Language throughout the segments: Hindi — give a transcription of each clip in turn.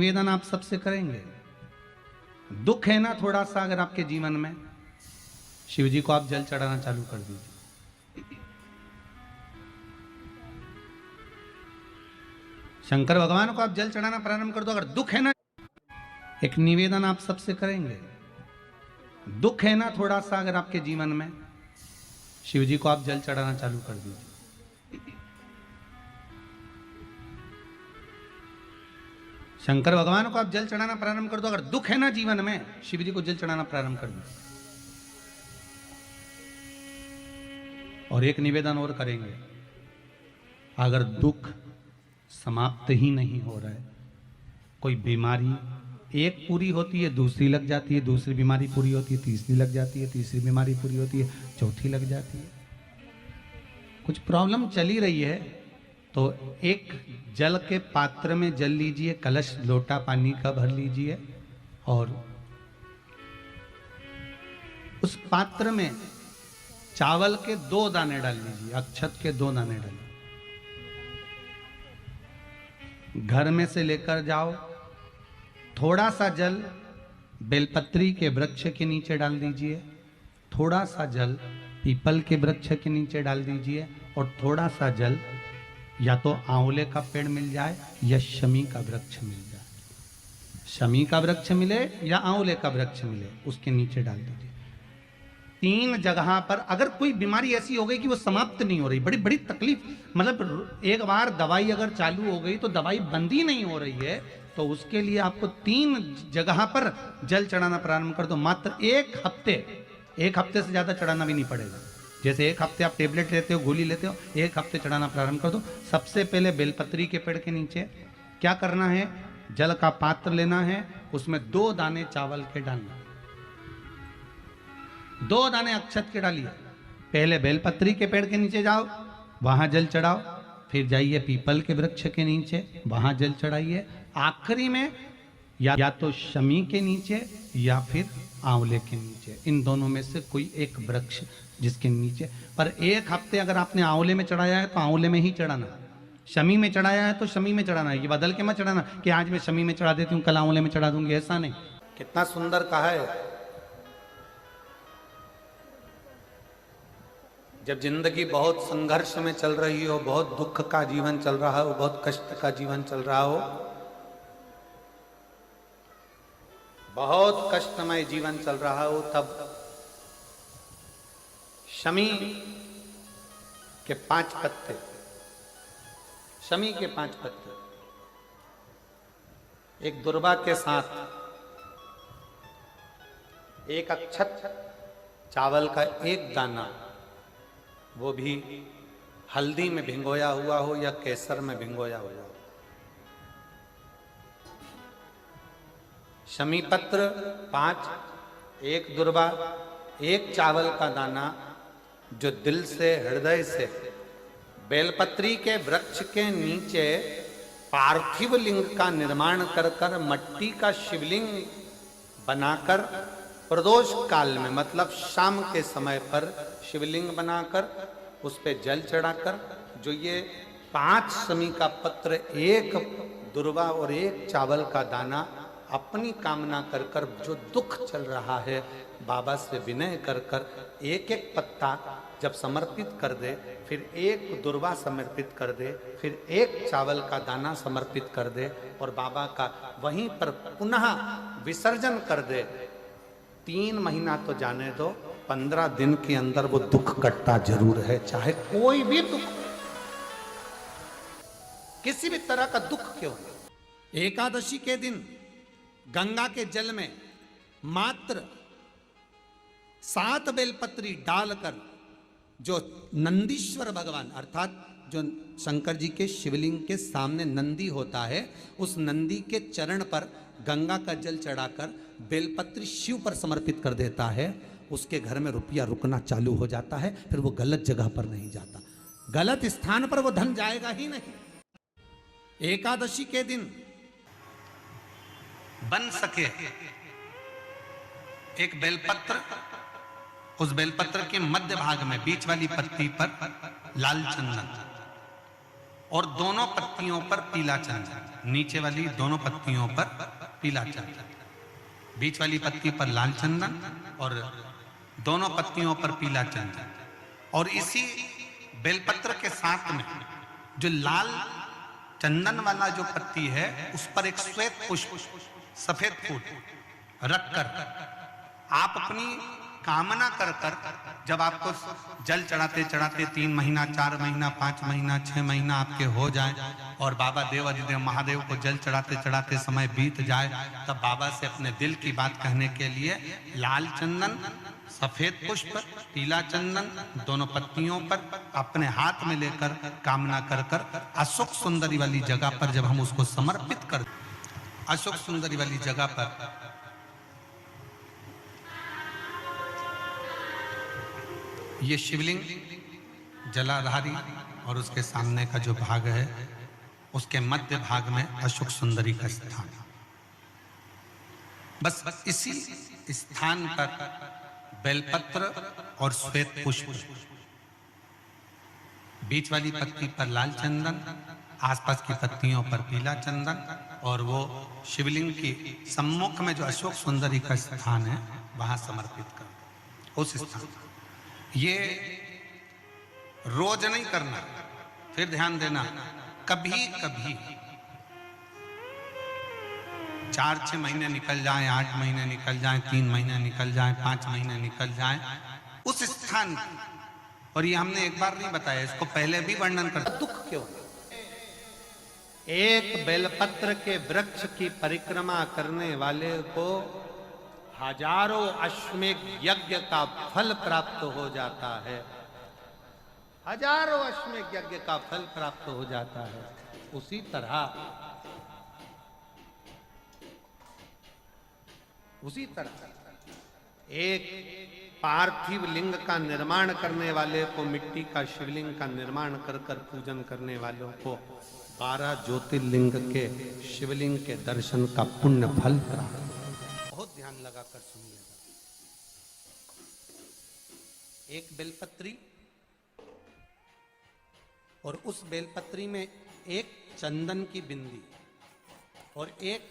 निवेदन आप सबसे करेंगे, दुख है ना थोड़ा सा अगर आपके जीवन में, शिव जी को आप जल चढ़ाना चालू कर दीजिए। शंकर भगवान को आप जल चढ़ाना प्रारंभ कर दो। अगर दुख है ना, एक निवेदन आप सबसे करेंगे, दुख है ना थोड़ा सा अगर आपके जीवन में, शिव जी को आप जल चढ़ाना चालू कर दीजिए। शंकर भगवान को आप जल चढ़ाना प्रारंभ कर दो। अगर दुख है ना जीवन में, शिव जी को जल चढ़ाना प्रारंभ कर दो। और एक निवेदन और करेंगे, अगर दुख समाप्त ही नहीं हो रहा है, कोई बीमारी एक पूरी होती है दूसरी लग जाती है, दूसरी बीमारी पूरी होती है तीसरी लग जाती है, तीसरी बीमारी पूरी होती है चौथी लग जाती है, कुछ प्रॉब्लम चली रही है, तो एक जल के पात्र में जल लीजिए, कलश लोटा पानी का भर लीजिए और उस पात्र में चावल के 2 दाने डाल लीजिए, अक्षत के 2 दाने डालिए। घर में से लेकर जाओ, थोड़ा सा जल बेलपत्री के वृक्ष के नीचे डाल दीजिए, थोड़ा सा जल पीपल के वृक्ष के नीचे डाल दीजिए और थोड़ा सा जल या तो आंवले का पेड़ मिल जाए या शमी का वृक्ष मिल जाए, शमी का वृक्ष मिले या आंवले का वृक्ष मिले, उसके नीचे डाल दीजिए। 3 जगह पर अगर कोई बीमारी ऐसी हो गई कि वो समाप्त नहीं हो रही, बड़ी बड़ी तकलीफ, मतलब एक बार दवाई अगर चालू हो गई तो दवाई बंद ही नहीं हो रही है, तो उसके लिए आपको 3 जगह पर जल चढ़ाना प्रारंभ कर दो। मात्र 1 हफ्ते से ज्यादा चढ़ाना भी नहीं पड़ेगा। जैसे 1 हफ्ते आप टेबलेट लेते हो, गोली लेते हो, 1 हफ्ते चढ़ाना प्रारंभ कर दो। सबसे पहले बेलपत्री के पेड़ के नीचे क्या करना है, जल का पात्र लेना है, उसमें 2 दाने चावल के डालना, 2 दाने अक्षत के डालिए। पहले बेलपत्री के पेड़ के नीचे जाओ, वहां जल चढ़ाओ, फिर जाइए पीपल के वृक्ष के नीचे, वहां जल चढ़ाइए, आखिरी में या तो शमी के नीचे या फिर आंवले के नीचे, इन दोनों में से कोई एक वृक्ष जिसके नीचे। पर 1 हफ्ते अगर आपने आंवले में चढ़ाया है तो आंवले में ही चढ़ाना, शमी में चढ़ाया है तो शमी में चढ़ाना है। ये बदल के मत चढ़ाना कि आज मैं शमी में चढ़ा देती हूँ कल आंवले में चढ़ा दूंगी, ऐसा नहीं। कितना सुंदर कहा है। जब जिंदगी बहुत संघर्ष में चल रही हो, बहुत दुख का जीवन चल रहा हो, बहुत कष्ट का जीवन चल रहा हो, बहुत कष्टमय जीवन चल रहा हो, तब शमी के 5 पत्ते, शमी के 5 पत्ते, एक दुर्वा के साथ 1 अक्षत चावल का 1 दाना, वो भी हल्दी में भिंगोया हुआ हो या केसर में भिंगोया हुआ हो, शमी पत्र 5, 1 दुर्वा, 1 चावल का दाना, जो दिल से हृदय से बेलपत्री के वृक्ष के नीचे पार्थिव लिंग का निर्माण कर कर मट्टी का शिवलिंग बनाकर प्रदोष काल में, मतलब शाम के समय पर शिवलिंग बनाकर उस पे जल चढ़ाकर, जो ये 5 शमी का पत्र, 1 दुर्वा और 1 चावल का दाना, अपनी कामना कर कर, जो दुख चल रहा है बाबा से विनय कर कर 1-1 पत्ता जब समर्पित कर दे, फिर 1 दुर्वा समर्पित कर दे, फिर 1 चावल का दाना समर्पित कर दे और बाबा का वहीं पर पुनः विसर्जन कर दे, 3 महीना तो जाने दो, 15 दिन के अंदर वो दुख कटता जरूर है, चाहे कोई भी दुख, किसी भी तरह का दुख क्यों। एकादशी के दिन गंगा के जल में मात्र 7 बेलपत्री डालकर, जो नंदीश्वर भगवान अर्थात जो शंकर जी के शिवलिंग के सामने नंदी होता है, उस नंदी के चरण पर गंगा का जल चढ़ाकर बेलपत्री शिव पर समर्पित कर देता है, उसके घर में रुपया रुकना चालू हो जाता है, फिर वो गलत जगह पर नहीं जाता, गलत स्थान पर वो धन जाएगा ही नहीं। एकादशी के दिन बन सके एक बेलपत्र, उस बेलपत्र के मध्य भाग में बीच वाली पत्ती पर लाल चंदन और दोनों पत्तियों पर पीला चंदन, नीचे वाली दोनों पत्तियों पर पीला चंदन, बीच वाली पत्ती पर लाल चंदन और दोनों पत्तियों पर पीला चंदन। और इसी बेलपत्र के साथ में जो लाल चंदन वाला जो पत्ती है उस पर एक श्वेत पुष्प, सफेद फूल रखकर आप अपनी कामना कर कर, जब आपको जल चढ़ाते चढ़ाते 3 महीना, 4 महीना, 5 महीना, 6 महीना आपके हो जाए और बाबा देवाधिदेव महादेव को जल चढ़ाते चढ़ाते समय बीत जाए, तब बाबा से अपने दिल की बात कहने के लिए लाल चंदन, सफेद पुष्प, पीला चंदन दोनों पत्तियों पर अपने हाथ में लेकर कामना कर कर अशोक सुंदरी वाली जगह पर जब हम उसको समर्पित कर, अशोक सुंदरी वाली जगह पर ये शिवलिंग जलाधारी और उसके सामने का जो भाग है उसके मध्य भाग में अशोक सुंदरी का स्थान है। बस इसी स्थान पर बेलपत्र और श्वेत पुष्प, बीच वाली पत्ती पर लाल चंदन, आसपास की पत्तियों पर पीला चंदन और वो शिवलिंग की सम्मुख में जो अशोक सुंदरी का स्थान है वहां समर्पित कर। उस स्थान ये रोज नहीं करना, फिर ध्यान देना, कभी कभी 4-6 महीने निकल जाएं, 8 महीने निकल जाएं, 3 महीने निकल जाएं, 5 महीने निकल जाएं, उस स्थान, और ये हमने एक बार नहीं बताया, इसको पहले भी वर्णन कर, दुख क्यों? एक बेलपत्र के वृक्ष की परिक्रमा करने वाले को हजारों अश्वमेध यज्ञ का फल प्राप्त हो जाता है, हजारों अश्वमेध यज्ञ का फल प्राप्त हो जाता है। उसी तरह एक पार्थिव लिंग का निर्माण करने वाले को, मिट्टी का शिवलिंग का निर्माण कर कर पूजन करने वालों को 12 ज्योतिर्लिंग के शिवलिंग के दर्शन का पुण्य फल प्राप्त। बहुत ध्यान लगाकर सुनिएगा। एक बेलपत्री और उस बेलपत्री में एक चंदन की बिंदी और एक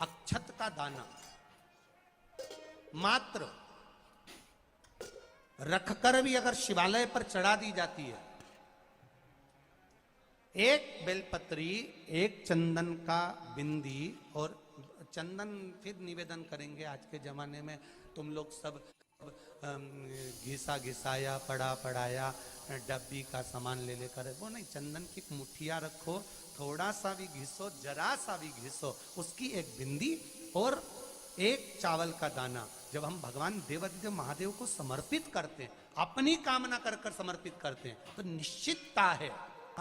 अक्षत का दाना मात्र रखकर भी अगर शिवालय पर चढ़ा दी जाती है, एक बेलपत्री, एक चंदन का बिंदी और चंदन फिर निवेदन करेंगे। आज के जमाने में तुम लोग सब घिसा घिसाया, पड़ा पड़ाया, डब्बी का सामान ले लेकर, वो नहीं, चंदन की मुठिया रखो, थोड़ा सा भी घिसो, जरा सा भी घिसो, उसकी एक बिंदी और एक चावल का दाना जब हम भगवान देवाधिदेव महादेव को समर्पित करते हैं, अपनी कामना कर कर समर्पित करते हैं, तो निश्चितता है,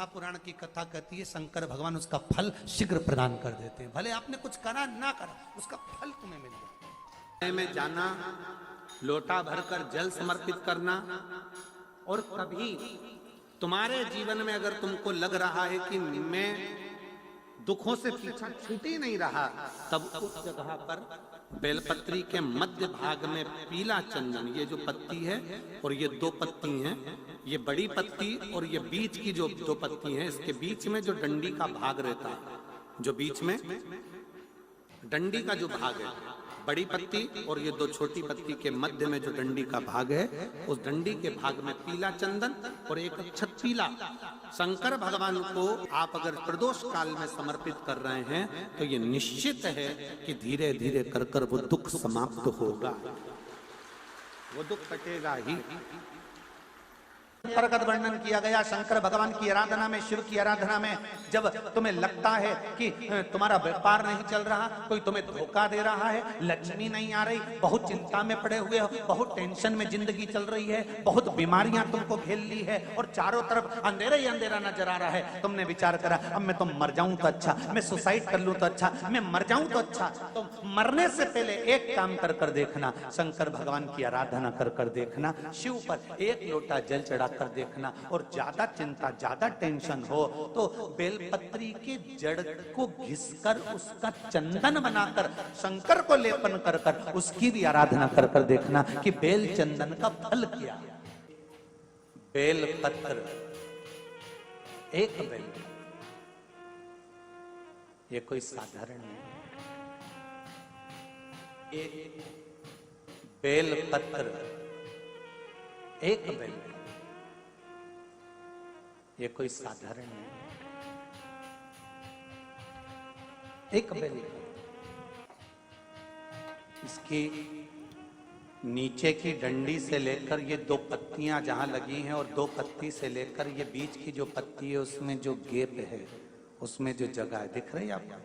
पुराण की कथा कहती है शंकर भगवान उसका फल शीघ्र प्रदान कर देते हैं। भले आपने कुछ करा ना करा, उसका फल तुम्हें मिल जाए। में जाना, लोटा भरकर जल समर्पित करना, और कभी तुम्हारे जीवन में अगर तुमको लग रहा है कि मैं दुखों से पीछा छूट ही नहीं रहा, तब उस जगह पर बेलपत्री के मध्य भाग में पीला चंदन, ये जो पत्ती है और ये 2 पत्ती हैं, ये बड़ी पत्ती और ये बीच की जो 2 पत्ती हैं, इसके बीच में जो डंडी का भाग रहता है, जो बीच में डंडी का जो भाग है, बड़ी पत्ती और ये 2 छोटी पत्ती के मध्य में जो डंडी का भाग है, उस डंडी के भाग में पीला चंदन और एक अक्षत पीला, शंकर भगवान को आप अगर प्रदोष काल में समर्पित कर रहे हैं तो ये निश्चित है कि धीरे धीरे कर कर वो दुख समाप्त होगा, वो दुख कटेगा ही। प्रगत वर्णन किया गया शंकर भगवान की आराधना में, शिव की आराधना में, जब तुम्हें लगता है कि तुम्हारा व्यापार नहीं चल रहा, कोई तुम्हें धोखा दे रहा है, लक्ष्मी नहीं आ रही, बहुत चिंता में पड़े हुए हो, बहुत टेंशन में जिंदगी चल रही है, बहुत बीमारियां तुमको घेर ली है और चारों तरफ अंधेरा ही अंधेरा नजर आ रहा है, तुमने विचार करा अब मैं तो मर जाऊं तो अच्छा, मैं सुसाइड कर लूं तो अच्छा, मैं मर जाऊं तो अच्छा, तो मरने से पहले एक काम कर कर देखना, शंकर भगवान की आराधना कर कर देखना, शिव पर एक लोटा जल चढ़ा कर देखना, और ज्यादा चिंता, ज्यादा टेंशन हो तो बेलपत्री के जड़ को घिसकर उसका चंदन बनाकर शंकर को लेपन कर कर उसकी भी आराधना कर कर देखना कि बेल चंदन का फल क्या है। बेलपत्र, एक बेल, ये कोई साधारण नहीं। एक बेल पत्र, एक बेल, ये कोई साधारण नहीं। एक बेल, इसकी नीचे की डंडी से लेकर ये दो पत्तियां जहां लगी हैं और दो पत्ती से लेकर ये बीच की जो पत्ती है उसमें जो गैप है, उसमें जो जगह है, दिख रही है आपको?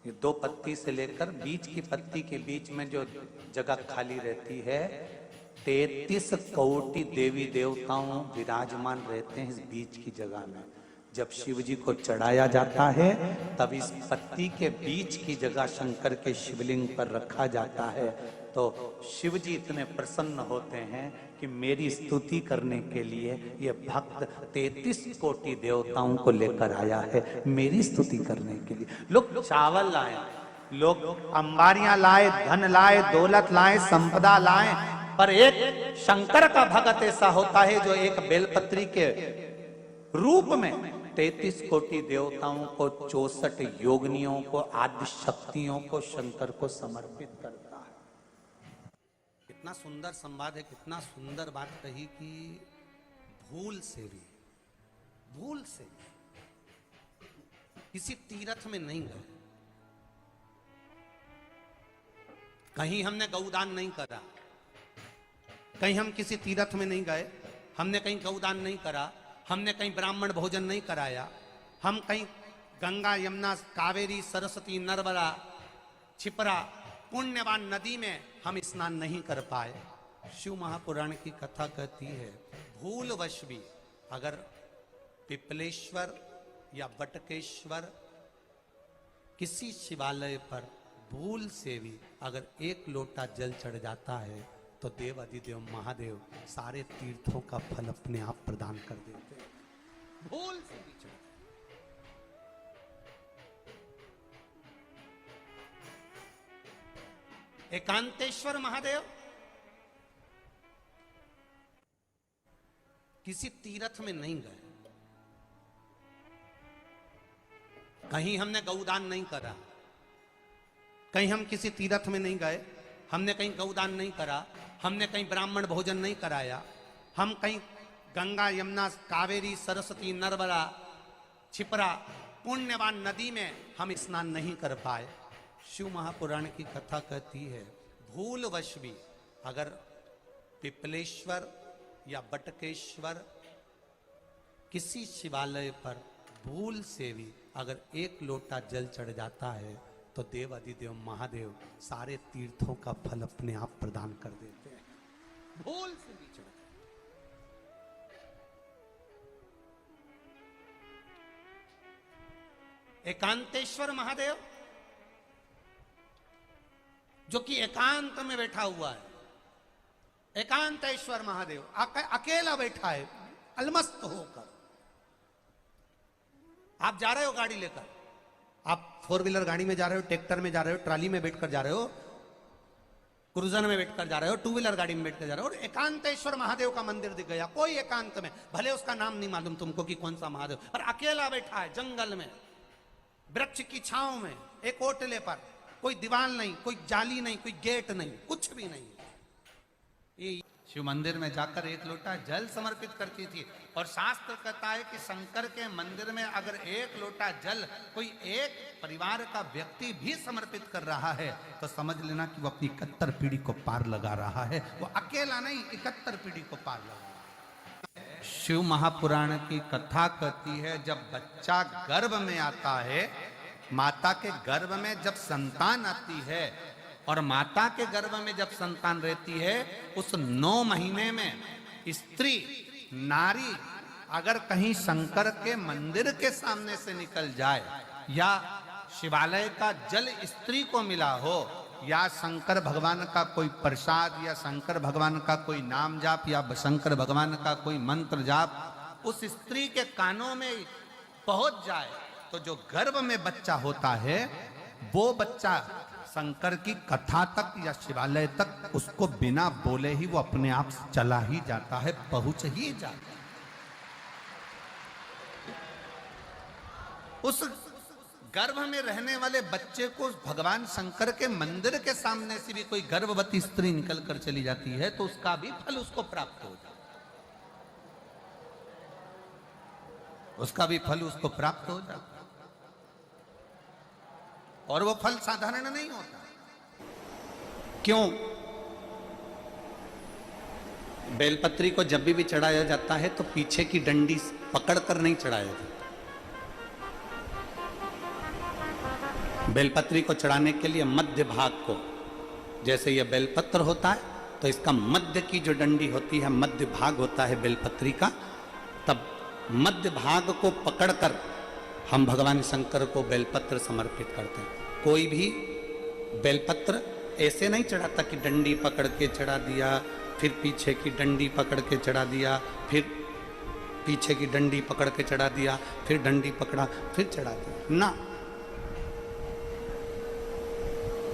ये दो पत्ती से लेकर बीच की पत्ती के बीच में जो जगह खाली रहती है, 33 कोटि देवी देवताओं विराजमान रहते हैं इस बीच की जगह में। जब शिव जी को चढ़ाया जाता है तब इस पत्ती के बीच की जगह शंकर के शिवलिंग पर रखा जाता है। तो शिव जी इतने प्रसन्न होते हैं कि मेरी स्तुति करने के लिए ये भक्त 33 कोटि देवताओं को लेकर आया है, मेरी स्तुति करने के लिए। लोग चावल लाए, लोग अंबारियां लाए, धन लाए, दौलत लाए, संपदा लाए, पर एक शंकर का भक्त ऐसा होता है जो एक बेलपत्री के रूप में 33 कोटि देवताओं को, 64 योगिनियों को, आदि शक्तियों को शंकर को समर्पित करता है। कितना सुंदर संवाद है, कितना सुंदर बात कही कि भूल से भी किसी तीर्थ में नहीं गए, कहीं हमने गौदान नहीं करा, कहीं हम किसी तीर्थ में नहीं गए, हमने कहीं गौदान नहीं करा, हमने कहीं ब्राह्मण भोजन नहीं कराया, हम कहीं गंगा यमुना कावेरी सरस्वती नर्मदा छिपरा पुण्यवान नदी में हम स्नान नहीं कर पाए। शिव महापुराण की कथा कहती है भूलवश भी अगर पिपलेश्वर या बटकेश्वर किसी शिवालय पर भूल से भी अगर एक लोटा जल चढ़ जाता है तो देव अधिदेव महादेव सारे तीर्थों का फल अपने आप प्रदान कर देते हैं। भूल से भी चढ़, एकांतेश्वर महादेव किसी तीर्थ में नहीं गए, कहीं हमने गौदान नहीं करा, कहीं हम किसी तीर्थ में नहीं गए, हमने कहीं गौदान नहीं करा, हमने कहीं ब्राह्मण भोजन नहीं कराया, हम कहीं गंगा यमुना कावेरी सरस्वती नर्मदा छिपरा पुण्यवान नदी में हम स्नान नहीं कर पाए। शिव महापुराण की कथा कहती है भूलवश भी अगर पिपलेश्वर या बटकेश्वर किसी शिवालय पर भूल से भी अगर एक लोटा जल चढ़ जाता है तो देव अधिदेव महादेव सारे तीर्थों का फल अपने आप प्रदान कर देते हैं। भूल से भी चढ़, एकांतेश्वर महादेव जो कि एकांत में बैठा हुआ है, एकांतेश्वर महादेव अकेला बैठा है अलमस्त होकर। आप जा रहे हो गाड़ी लेकर, आप 4 व्हीलर गाड़ी में जा रहे हो, ट्रैक्टर में जा रहे हो, ट्राली में बैठकर जा रहे हो, क्रूजर में बैठकर जा रहे हो, 2 व्हीलर गाड़ी में बैठकर जा रहे हो और एकांतेश्वर महादेव का मंदिर दिख गया, कोई एकांत में, भले उसका नाम नहीं मालूम तुमको कि कौन सा महादेव, पर अकेला बैठा है जंगल में, वृक्ष की छांव में, एक ओटले पर, कोई दीवार नहीं, कोई जाली नहीं, कोई गेट नहीं, कुछ भी नहीं। ये शिव मंदिर में जाकर एक लोटा जल समर्पित करती थी और शास्त्र कहता है कि शंकर के मंदिर में अगर एक लोटा जल कोई एक परिवार का व्यक्ति भी समर्पित कर रहा है तो समझ लेना कि वो अपनी 71 पीढ़ी को पार लगा रहा है। वो अकेला नहीं, 71 पीढ़ी को पार लगा रहा है। शिव महापुराण की कथा कहती है जब बच्चा गर्भ में आता है, माता के गर्भ में जब संतान आती है और माता के गर्भ में जब संतान रहती है, उस 9 महीने में स्त्री नारी अगर कहीं शंकर के मंदिर के सामने से निकल जाए या शिवालय का जल स्त्री को मिला हो या शंकर भगवान का कोई प्रसाद या शंकर भगवान का कोई नाम जाप या शंकर भगवान का कोई मंत्र जाप उस स्त्री के कानों में पहुंच जाए तो जो गर्भ में बच्चा होता है वो बच्चा शंकर की कथा तक या शिवालय तक उसको बिना बोले ही वो अपने आप चला ही जाता है, पहुंच ही जाता है। उस गर्भ में रहने वाले बच्चे को भगवान शंकर के मंदिर के सामने से भी कोई गर्भवती स्त्री निकल कर चली जाती है तो उसका भी फल उसको प्राप्त हो जाता है, उसका भी फल उसको प्राप्त हो जाता है। और वो फल साधारण नहीं होता। क्यों? बेलपत्री को जब भी चढ़ाया जाता है तो पीछे की डंडी पकड़कर नहीं चढ़ाया जाता। बेलपत्री को चढ़ाने के लिए मध्य भाग को, जैसे यह बेलपत्र होता है तो इसका मध्य की जो डंडी होती है, मध्य भाग होता है बेलपत्री का, तब मध्य भाग को पकड़कर हम भगवान शंकर को बेलपत्र समर्पित करते हैं। कोई भी बेलपत्र ऐसे नहीं चढ़ाता कि डंडी पकड़ के चढ़ा दिया, फिर पीछे की डंडी पकड़ के चढ़ा दिया, फिर पीछे की डंडी पकड़ के चढ़ा दिया, फिर डंडी पकड़ा, फिर चढ़ा दिया ना।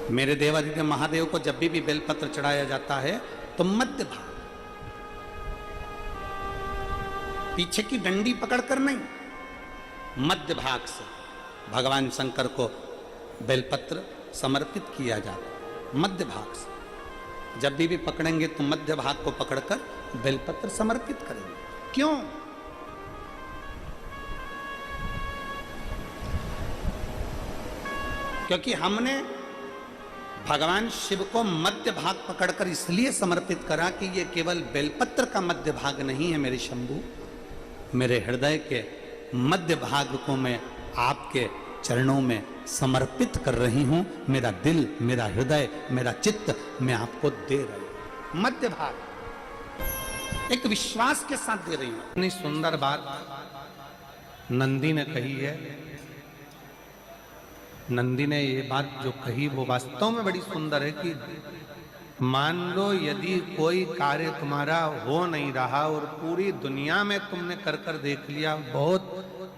मेरे देवादिदेव महादेव को जब भी बेलपत्र चढ़ाया जाता है तो मध्य भाग, पीछे की डंडी पकड़कर नहीं, मध्य भाग से भगवान शंकर को बेलपत्र समर्पित किया जाता है। मध्य भाग से जब भी पकड़ेंगे तो मध्य भाग को पकड़कर बेलपत्र समर्पित करेंगे। क्यों? क्योंकि हमने भगवान शिव को मध्य भाग पकड़कर इसलिए समर्पित करा कि ये केवल बेलपत्र का मध्य भाग नहीं है मेरे शंभू, मेरे हृदय के मध्य भाग को मैं आपके चरणों में समर्पित कर रही हूं। मेरा दिल, मेरा हृदय, मेरा चित्त मैं आपको दे रही हूं। मध्य भाग एक विश्वास के साथ दे रही हूं। इतनी सुंदर बात नंदी ने कही है। नंदी ने ये बात जो कही वो वास्तव में बड़ी सुंदर है कि मान लो यदि कोई कार्य तुम्हारा हो नहीं रहा और पूरी दुनिया में तुमने कर कर देख लिया, बहुत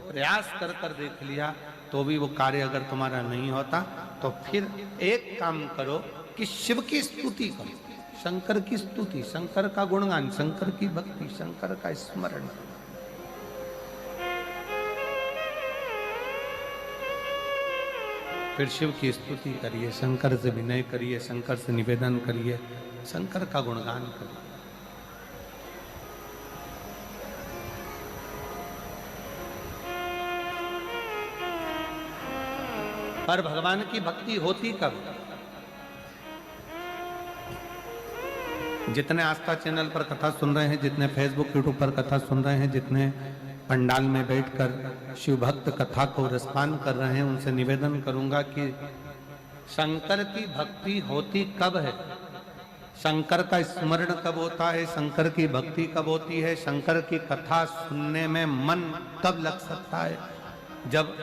प्रयास कर कर देख लिया, तो भी वो कार्य अगर तुम्हारा नहीं होता तो फिर एक काम करो कि शिव की स्तुति करो, शंकर की स्तुति, शंकर का गुणगान, शंकर की भक्ति, शंकर का स्मरण। फिर शिव की स्तुति करिए, शंकर से विनय करिए, शंकर से निवेदन करिए, शंकर का गुणगान करिए। पर भगवान की भक्ति होती कब? जितने आस्था चैनल पर कथा सुन रहे हैं, जितने फेसबुक यूट्यूब पर कथा सुन रहे हैं, जितने पंडाल में बैठकर शिव भक्त कथा को रसपान कर रहे हैं, उनसे निवेदन करूंगा कि शंकर की भक्ति होती कब है, शंकर का स्मरण कब होता है, शंकर की भक्ति कब होती है, शंकर की कथा सुनने में मन कब लग सकता है? जब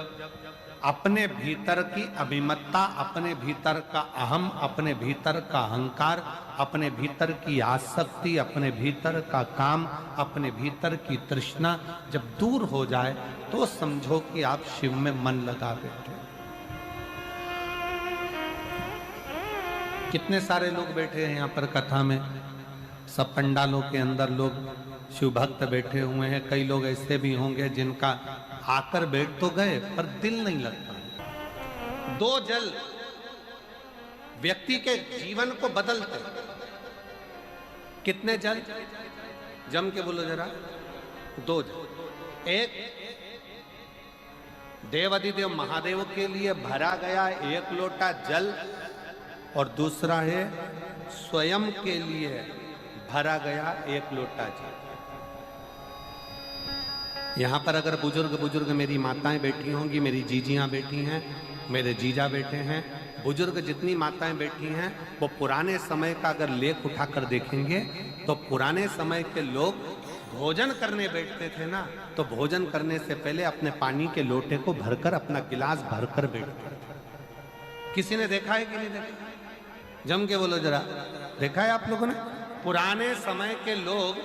अपने भीतर की अभिमत्ता, अपने भीतर का अहम, अपने भीतर का अहंकार, अपने भीतर की आसक्ति, अपने भीतर का काम, अपने भीतर की तृष्णा जब दूर हो जाए तो समझो कि आप शिव में मन लगा बैठे। कितने सारे लोग बैठे हैं यहाँ पर कथा में, सब पंडालों के अंदर लोग शिव भक्त बैठे हुए हैं। कई लोग ऐसे भी होंगे जिनका आकर बैठ तो गए पर दिल नहीं लगता। दो जल व्यक्ति के जीवन को बदलते। कितने जल? जम के बोलो जरा। दो जल। एक देवादिदेव महादेव के लिए भरा गया एक लोटा जल और दूसरा है स्वयं के लिए भरा गया एक लोटा जल। यहाँ पर अगर बुजुर्ग मेरी माताएं बैठी होंगी, मेरी जीजियां बैठी हैं, मेरे जीजा बैठे हैं, बुजुर्ग जितनी माताएं बैठी हैं, वो पुराने समय का अगर लेख उठाकर देखेंगे तो पुराने समय के लोग भोजन करने बैठते थे ना, तो भोजन करने से पहले अपने पानी के लोटे को भरकर, अपना गिलास भरकर बैठते थे। किसी ने देखा है कि नहीं देखा? जम के बोलो जरा, देखा है आप लोगों ने? पुराने समय के लोग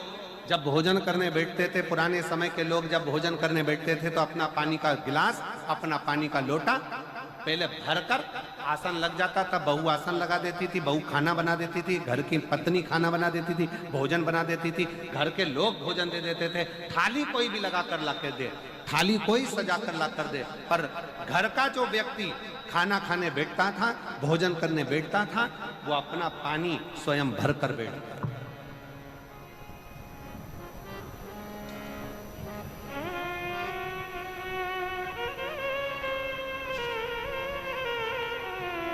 जब भोजन करने बैठते थे, पुराने समय के लोग जब भोजन करने बैठते थे तो अपना पानी का गिलास, अपना पानी का लोटा पहले भरकर आसन लग जाता था। बहू आसन लगा देती थी, बहू खाना बना देती थी, घर की पत्नी खाना बना देती थी, भोजन बना देती थी, घर के लोग भोजन दे देते थे। थाली कोई भी लगा कर ला के दे, थाली कोई सजा कर ला कर दे, पर घर का जो व्यक्ति खाना खाने बैठता था, भोजन करने बैठता था, वो अपना पानी स्वयं भर कर बैठता था।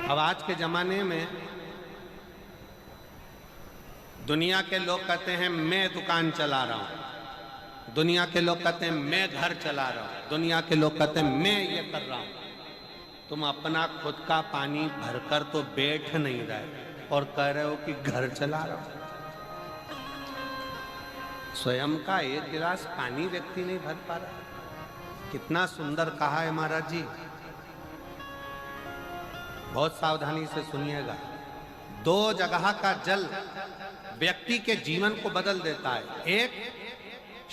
अब आज के जमाने में दुनिया के लोग कहते हैं मैं दुकान चला रहा हूं, दुनिया के लोग कहते हैं मैं घर चला रहा हूं, दुनिया के लोग कहते हैं मैं ये कर रहा हूं। तुम अपना खुद का पानी भरकर तो बैठ नहीं रहे और कह रहे हो कि घर चला रहा हूं। स्वयं का एक गिलास पानी व्यक्ति नहीं भर पा रहा। कितना सुंदर कहा है महाराज जी, बहुत सावधानी से सुनिएगा। दो जगह का जल व्यक्ति के जीवन को बदल देता है। एक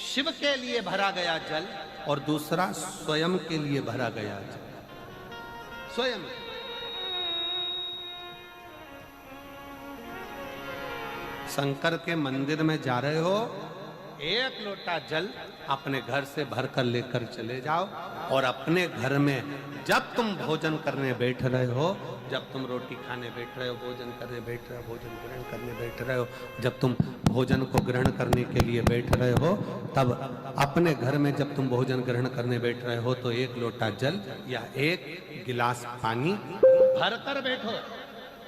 शिव के लिए भरा गया जल और दूसरा स्वयं के लिए भरा गया जल। स्वयं शंकर के मंदिर में जा रहे हो, एक लोटा जल अपने घर से भरकर लेकर चले जाओ और अपने घर में जब तुम भोजन करने बैठ रहे हो, जब तुम रोटी खाने बैठ रहे हो, भोजन करने बैठ रहे हो, भोजन ग्रहण करने बैठ रहे हो, जब तुम भोजन को ग्रहण करने के लिए बैठ रहे हो, तब अपने घर में जब तुम भोजन ग्रहण करने बैठ रहे हो तो एक लोटा जल या एक गिलास पानी भर कर बैठो।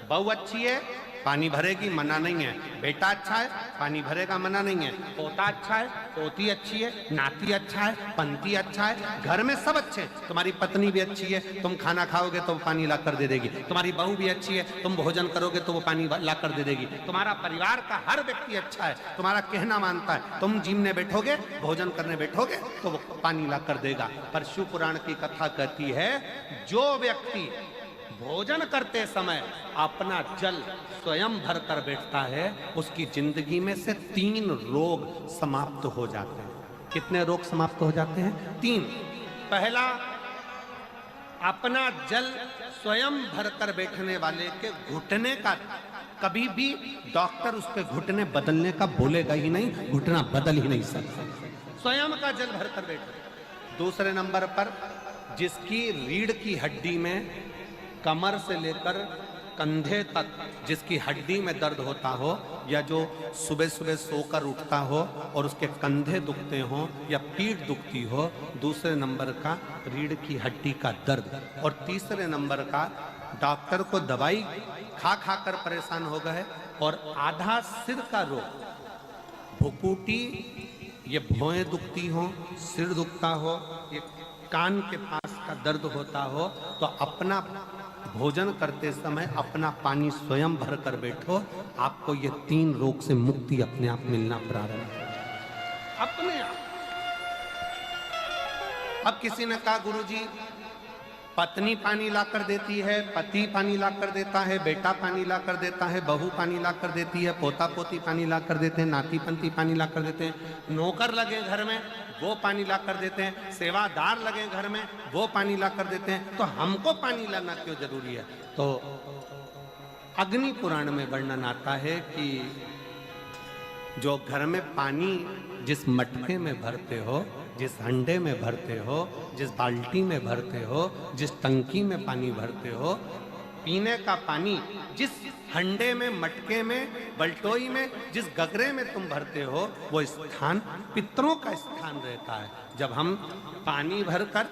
बहू अच्छी है, पानी भरेगी, मना नहीं है। बेटा अच्छा है, पानी भरेगा, मना नहीं है। पोता अच्छा है, पोती अच्छी है, नाती अच्छा है, पंती अच्छा है, घर में सब अच्छे हैं। तुम्हारी पत्नी भी अच्छी है, तुम खाना खाओगे तो वो पानी ला कर दे देगी। तुम्हारी बहू भी अच्छी है, तुम भोजन करोगे तो वो पानी ला कर दे देगी। तुम्हारा परिवार का हर व्यक्ति अच्छा है, तुम्हारा कहना मानता है। तुम जिमने बैठोगे, भोजन करने बैठोगे तो वो पानी ला कर देगा। पर शिव पुराण की कथा कहती है, जो व्यक्ति भोजन करते समय अपना जल स्वयं भर कर बैठता है, उसकी जिंदगी में से 3 रोग समाप्त हो जाते हैं। कितने रोग समाप्त हो जाते हैं? 3। पहला, अपना जल स्वयं भर कर बैठने वाले के घुटने का कभी भी डॉक्टर उस पर घुटने बदलने का बोलेगा ही नहीं, घुटना बदल ही नहीं सकता। स्वयं का जल भर कर बैठे। दूसरे नंबर पर, जिसकी रीढ़ की हड्डी में कमर से लेकर कंधे तक जिसकी हड्डी में दर्द होता हो, या जो सुबह सुबह सोकर उठता हो और उसके कंधे दुखते हो या पीठ दुखती हो। दूसरे नंबर का रीढ़ की हड्डी का दर्द। और तीसरे नंबर का, डॉक्टर को दवाई खा खा कर परेशान हो गए और आधा सिर का रोग, भुकुटी, ये भौएं दुखती हो, सिर दुखता हो, ये कान के पास का दर्द होता हो, तो अपना भोजन करते समय अपना पानी स्वयं भर कर बैठो। आपको ये 3 रोग से मुक्ति अपने आप मिलना प्रारंभ हो, अपने आप। अब किसी ने कहा, गुरुजी पत्नी पानी ला कर देती है, पति पानी ला कर देता है, बेटा पानी ला कर देता है, बहू पानी ला कर देती है, पोता पोती पानी ला कर देते हैं, नाती पंती पानी ला कर देते हैं, नौकर लगे घर में वो पानी ला कर देते हैं, सेवादार लगे घर में वो पानी ला कर देते हैं, तो हमको पानी लाना क्यों जरूरी है? तो अग्नि पुराण में वर्णन आता है कि जो घर में पानी जिस मटके में भरते हो, जिस हंडे में भरते हो, जिस बाल्टी में भरते हो, जिस टंकी में पानी भरते हो, पीने का पानी जिस हंडे में, मटके में, बल्टोई में, जिस गगरे में तुम भरते हो, वो स्थान पितरों का स्थान रहता है। जब हम पानी भरकर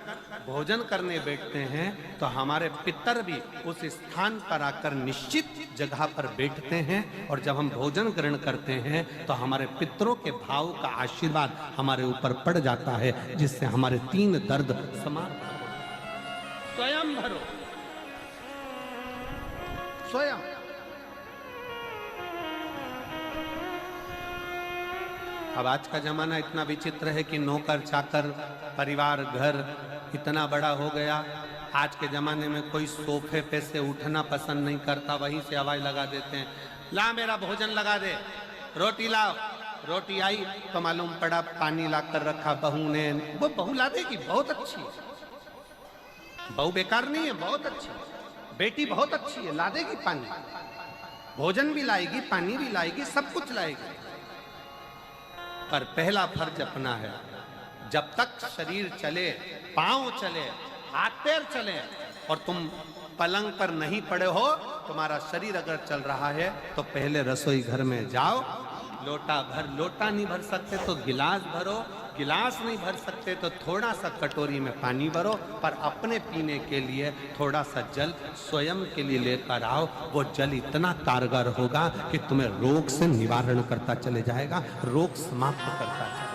भोजन करने बैठते हैं तो हमारे पितर भी उस स्थान पर आकर निश्चित जगह पर बैठते हैं, और जब हम भोजन ग्रहण करते हैं तो हमारे पितरों के भाव का आशीर्वाद हमारे ऊपर पड़ जाता है, जिससे हमारे 3 दर्द समाप्त हो। स्वयं भरो, स्वयं। अब आज का जमाना इतना विचित्र है कि नौकर चाकर, परिवार, घर इतना बड़ा हो गया। आज के ज़माने में कोई सोफे पे से उठना पसंद नहीं करता, वहीं से आवाज़ लगा देते हैं, ला मेरा भोजन लगा दे, रोटी लाओ। रोटी आई तो मालूम पड़ा पानी ला कर रखा बहू ने। वो बहू ला देगी, बहुत अच्छी है, बहू बेकार नहीं है, बहुत अच्छी है, बेटी बहुत अच्छी है, ला देगी पानी, भोजन भी लाएगी, पानी भी लाएगी, सब कुछ लाएगी। पर पहला फर्ज अपना है, जब तक शरीर चले, पांव चले, हाथ पैर चले और तुम पलंग पर नहीं पड़े हो, तुम्हारा शरीर अगर चल रहा है तो पहले रसोई घर में जाओ, लोटा भर, लोटा नहीं भर सकते तो गिलास भरो, गिलास नहीं भर सकते तो थोड़ा सा कटोरी में पानी भरो, पर अपने पीने के लिए थोड़ा सा जल स्वयं के लिए लेकर आओ। वो जल इतना कारगर होगा कि तुम्हें रोग से निवारण करता चले जाएगा, रोग समाप्त करता चले।